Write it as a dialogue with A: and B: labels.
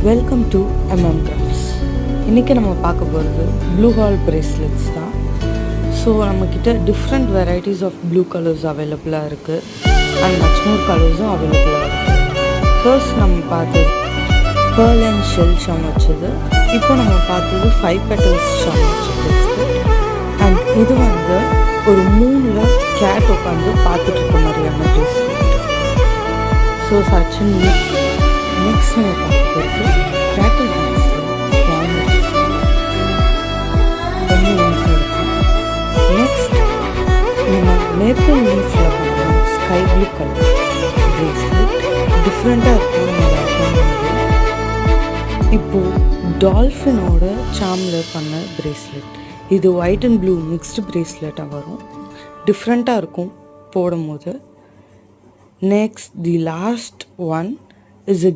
A: Welcome to crafts. இன்றைக்கி நம்ம பார்க்க போகிறது ப்ளூ ஹால் பிரேஸ்லெட்ஸ் தான். ஸோ நம்மக்கிட்ட different varieties of blue colours அவைலபிளாக இருக்குது அண்ட் மச் மோர் கலர்ஸும் அவைலபிளாக இருக்குது. ஃபர்ஸ்ட் நம்ம பார்த்தது பேர்ல் அண்ட் ஷெல் ஷாம் வச்சது. இப்போ நம்ம பார்த்தது 5 petals ஷாம் வச்சது. அண்ட் இது வந்து ஒரு மூணில் கேட் உட்காந்து பார்த்துட்டு இருக்க மாதிரியான பிரேஸ்லெட். ஸோ சச்சின் நெக்ஸ்ட் நம்ம பார்க்க போகிறது கிராட்டில் நெக்ஸ்ட் நம்ம மேப்பிள் லீஃபில் பண்ணுறோம் ஸ்கை ப்ளூ கலர் பிரேஸ்லெட். டிஃப்ரெண்ட்டாக இருக்கும் நம்ம இப்போது டால்ஃபினோட சாமில் பண்ண பிரேஸ்லெட். இது ஒயிட் அண்ட் ப்ளூ மிக்ஸ்டு பிரேஸ்லெட்டாக வரும். டிஃப்ரெண்ட்டாக இருக்கும் போடும் போது. Next the last one is a